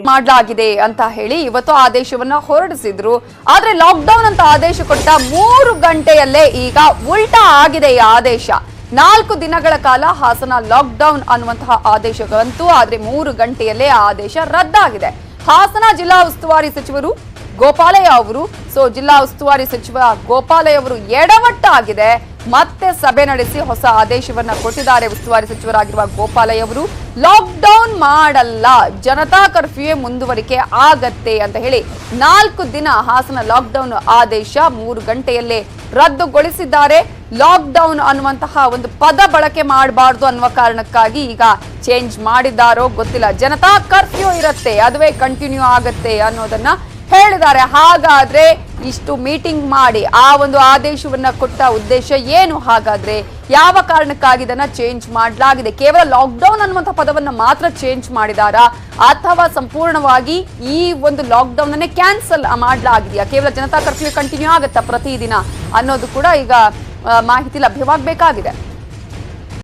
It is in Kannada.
ಮಾಡಲಾಗಿದೆ ಅಂತ ಹೇಳಿ ಇವತ್ತು ಆದೇಶವನ್ನ ಹೊರಡಿಸಿದ್ರು. ಆದ್ರೆ ಲಾಕ್ಡೌನ್ ಅಂತ ಆದೇಶ ಕೊಟ್ಟ 3 ಗಂಟೆಯಲ್ಲೇ ಈಗ ಉಲ್ಟಾ ಆಗಿದೆ ಈ ಆದೇಶ. 4 ದಿನಗಳ ಕಾಲ ಹಾಸನ ಲಾಕ್ಡೌನ್ ಅನ್ನುವಂತಹ ಆದೇಶ ಬಂತು. ಆದ್ರೆ 3 ಗಂಟೆಯಲ್ಲೇ ಆ ಆದೇಶ ರದ್ದಾಗಿದೆ. ಹಾಸನ ಜಿಲ್ಲಾ ಉಸ್ತುವಾರಿ ಸಚಿವರು ಗೋಪಾಲಯ್ಯ ಅವರು ಜಿಲ್ಲಾ ಉಸ್ತುವಾರಿ ಸಚಿವ ಗೋಪಾಲಯ್ಯ ಅವರು ಎಡವಟ್ಟಾಗಿದೆ. ಮತ್ತೆ ಸಭೆ ನಡೆಸಿ ಹೊಸ ಆದೇಶವನ್ನ ಕೊಟ್ಟಿದ್ದಾರೆ. ಉಸ್ತುವಾರಿ ಸಚಿವರಾಗಿರುವ ಗೋಪಾಲಯ್ಯ ಅವರು ಲಾಕ್ಡೌನ್ ಮಾಡಲ್ಲ, ಜನತಾ ಕರ್ಫ್ಯೂ ಮುಂದುವರಿಕೆ ಆಗತ್ತೆ ಅಂತ ಹೇಳಿ 4 ದಿನ ಹಾಸನ ಲಾಕ್ಡೌನ್ ಆದೇಶ 3 ಗಂಟೆಯಲ್ಲೇ ರದ್ದುಗೊಳಿಸಿದ್ದಾರೆ. ಲಾಕ್ಡೌನ್ ಅನ್ನುವಂತಹ ಒಂದು ಪದ ಬಳಕೆ ಮಾಡಬಾರ್ದು ಅನ್ನುವ ಕಾರಣಕ್ಕಾಗಿ ಈಗ ಚೇಂಜ್ ಮಾಡಿದ್ದಾರೋ ಗೊತ್ತಿಲ್ಲ. ಜನತಾ ಕರ್ಫ್ಯೂ ಇರುತ್ತೆ, ಅದುವೇ ಕಂಟಿನ್ಯೂ ಆಗತ್ತೆ ಅನ್ನೋದನ್ನ ಹೇಳಿದ್ದಾರೆ. ಹಾಗಾದ್ರೆ ಇಷ್ಟು ಮೀಟಿಂಗ್ ಮಾಡಿ ಆ ಒಂದು ಆದೇಶವನ್ನ ಕೊಟ್ಟ ಉದ್ದೇಶ ಏನು? ಹಾಗಾದ್ರೆ ಯಾವ ಕಾರಣಕ್ಕಾಗಿ ಇದನ್ನ ಚೇಂಜ್ ಮಾಡಲಾಗಿದೆ? ಕೇವಲ ಲಾಕ್ಡೌನ್ ಅನ್ನುವಂಥ ಪದವನ್ನ ಮಾತ್ರ ಚೇಂಜ್ ಮಾಡಿದಾರಾ ಅಥವಾ ಸಂಪೂರ್ಣವಾಗಿ ಈ ಒಂದು ಲಾಕ್ಡೌನ್ ಅನ್ನೇ ಕ್ಯಾನ್ಸಲ್ ಮಾಡಲಾಗಿದೆಯಾ? ಕೇವಲ ಜನತಾ ಕರ್ಫ್ಯೂ ಕಂಟಿನ್ಯೂ ಆಗತ್ತಾ ಪ್ರತಿದಿನ ಅನ್ನೋದು ಕೂಡ ಈಗ ಮಾಹಿತಿ ಲಭ್ಯವಾಗಬೇಕಾಗಿದೆ.